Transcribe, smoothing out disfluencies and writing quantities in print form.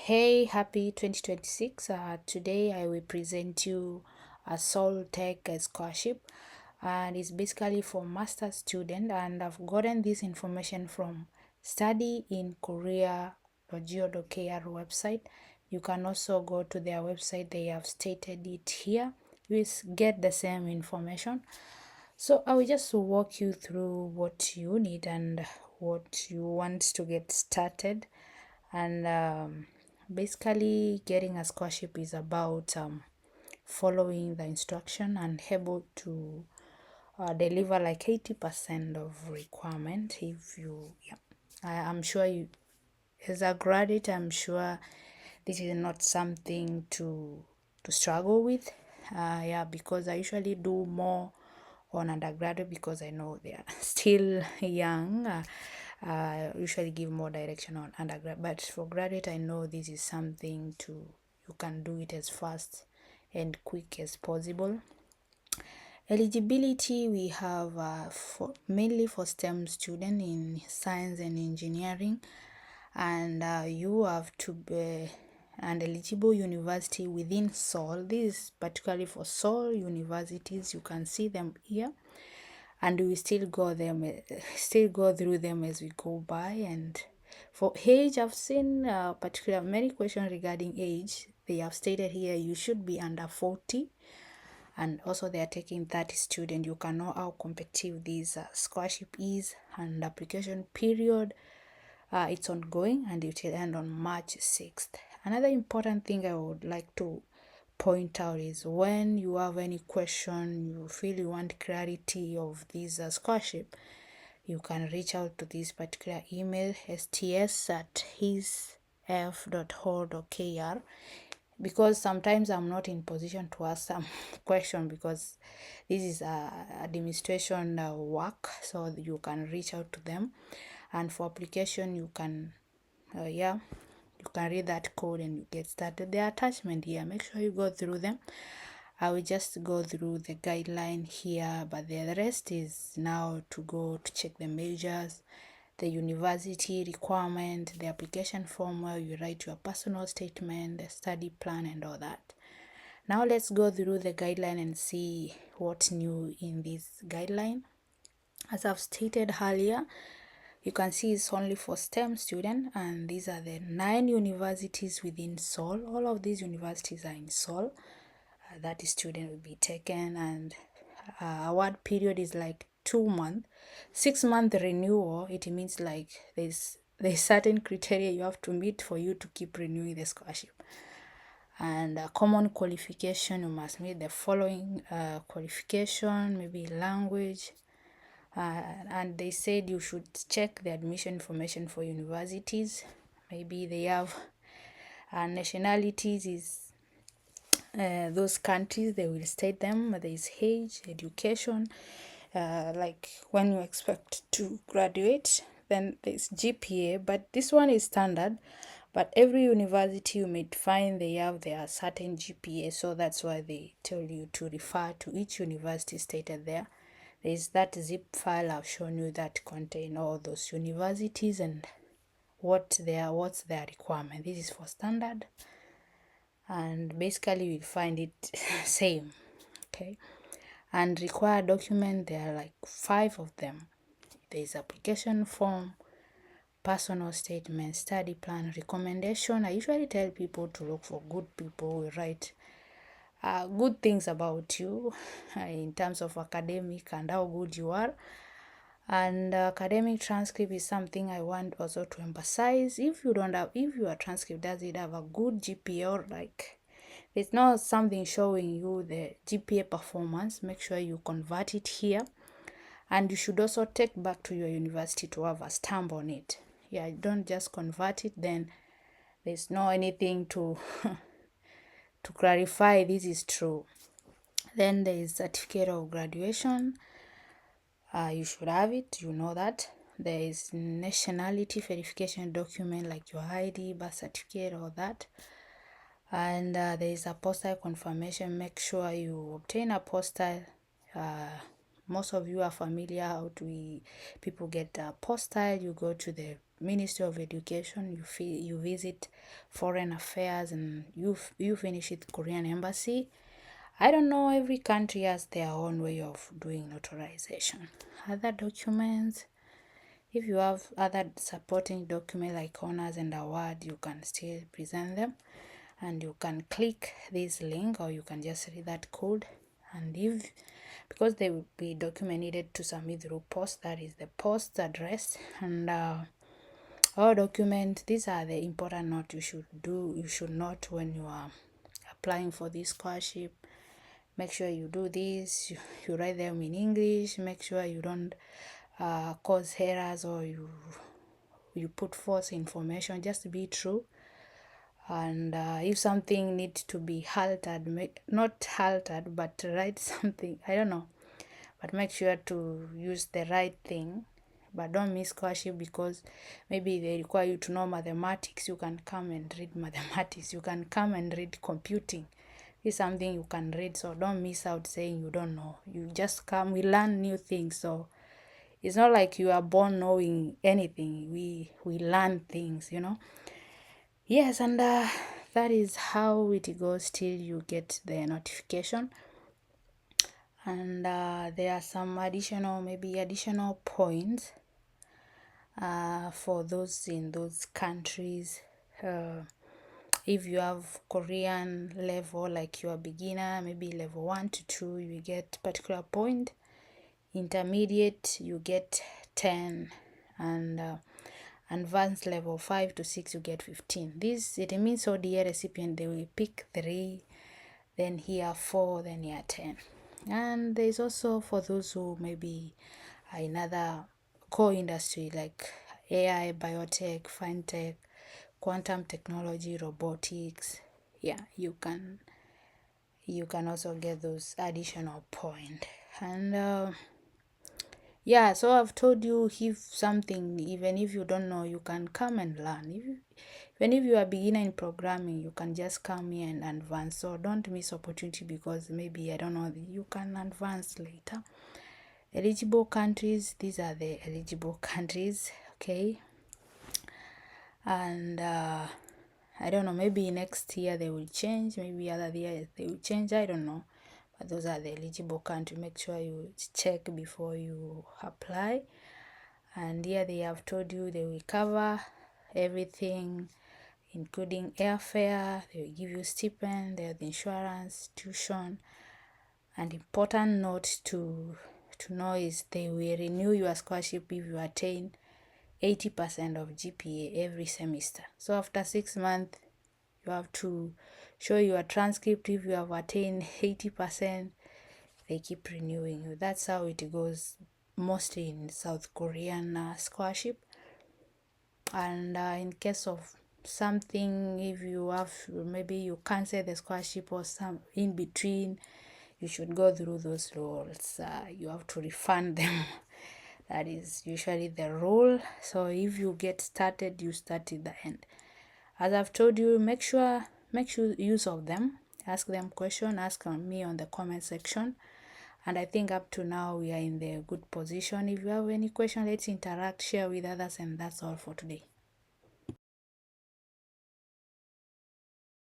Hey, happy 2026. Today I will present you a Seoul Tech Scholarship, and it's basically for master student, and I've gotten this information from studyinkorea.go.kr website. You can also go to their website, they have stated it here. You get the same information. So I will just walk you through what you need and what you want to get started. And basically, getting a scholarship is about following the instruction and able to deliver like 80% of requirement. If you, yeah, I'm sure you, as a graduate, I'm sure this is not something to struggle with. Yeah, because I usually do more on undergraduate because I know they are still young. Usually give more direction on undergrad, but for graduate, I know this is something you can do it as fast and quick as possible. Eligibility, we have mainly for STEM student in science and engineering, and you have to be an eligible university within Seoul. This is particularly for Seoul universities. You can see them here, and we still go through them as we go by. And for age, I've seen particular many questions regarding age. They have stated here you should be under 40, and also they are taking 30 students. You can know how competitive this scholarship is, and application period, it's ongoing and it will end on March 6th. Another important thing I would like to point out is when you have any question, you feel you want clarity of this scholarship, you can reach out to this particular email, sts@hisf.ho.kr, because sometimes I'm not in position to ask some question because this is administration work, so you can reach out to them. And for application, you can you can read that code and you get started. The attachment here, make sure you go through them. I will just go through the guideline here, but the rest is now to go to check the measures, the university requirement, the application form where you write your personal statement, the study plan, and all that. Now let's go through the guideline and see what's new in this guideline. As I've stated earlier, you can see it's only for STEM students, and these are the 9 universities within Seoul. All of these universities are in Seoul. That student will be taken, and award period is like 2 months. 6-month renewal, it means like there's certain criteria you have to meet for you to keep renewing the scholarship. And common qualification, you must meet the following qualification, maybe language, and they said you should check the admission information for universities. Maybe they have nationalities is those countries, they will state them. There is age, education, like when you expect to graduate. Then there's GPA, but this one is standard. But every university you may find they have their certain GPA, so that's why they tell you to refer to each university stated there. There's that zip file I've shown you that contain all those universities and what's their requirement. This is for standard, and basically you'll find it same. Okay, and required document, there are like 5 of them. There's application form, personal statement, study plan, recommendation. I usually tell people to look for good people who write good things about you in terms of academic and how good you are. And academic transcript is something I want also to emphasize. If your transcript doesn't have a good GPA, or like it's not something showing you the GPA performance, make sure you convert it here. And you should also take back to your university to have a stamp on it. Yeah, don't just convert it, then there's no anything to to clarify this is true. Then there is certificate of graduation. You should have it, you know that. There is nationality verification document like your ID, birth certificate, all that. And there is a postal confirmation. Make sure you obtain a postal. Most of you are familiar how people get a postal. You go to the Ministry of Education, you visit Foreign Affairs, and you finish it Korean Embassy. I don't know, every country has their own way of doing notarization. Other documents, if you have other supporting document like honors and award, you can still present them, and you can click this link, or you can just read that code. And if, because they will be document needed to submit through post, that is the post address. And all documents, these are the important note you should note when you are applying for this scholarship. Make sure you do this, you write them in English. Make sure you don't cause errors, or you put false information. Just be true. And if something needs to be altered, not altered, but write something, I don't know, but make sure to use the right thing. But don't miss scholarship because maybe they require you to know mathematics. You can come and read mathematics. You can come and read computing. It's something you can read, so don't miss out saying you don't know. You just come, we learn new things. So it's not like you are born knowing anything. We learn things, you know. Yes, and that is how it goes till you get the notification. And there are some additional points for those in those countries. If you have Korean level, like you are beginner, maybe level 1 to 2, you get particular point. Intermediate, you get 10, and advanced level 5 to 6, you get 15. This, it means so the recipient, they will pick 3, then here 4, then here 10. And there's also for those who maybe are in other core industry like AI, biotech, fintech, quantum technology, robotics. Yeah, you can also get those additional point. And yeah, so I've told you, if something, even if you don't know, you can come and learn. Even if you are beginner in programming, you can just come here and advance. So don't miss opportunity because maybe, I don't know, you can advance later. Eligible countries, these are the eligible countries, okay? And I don't know, maybe next year they will change, maybe other year they will change, I don't know. But those are the eligible countries. Make sure you check before you apply. And here they have told you they will cover everything, including airfare. They will give you stipend, they have insurance, tuition. And important note to know is they will renew your scholarship if you attain 80% of GPA every semester. So after 6 months, you have to show your transcript. If you have attained 80%, they keep renewing you. That's how it goes mostly in South Korean scholarship. And in case of something, if you have, maybe you cancel the scholarship or some in between, you should go through those rules. You have to refund them. That is usually the rule. So if you get started, you start at the end. As I've told you, make sure use of them. Ask them question, ask me on the comment section. And I think up to now we are in the good position. If you have any question, let's interact, share with others, and that's all for today.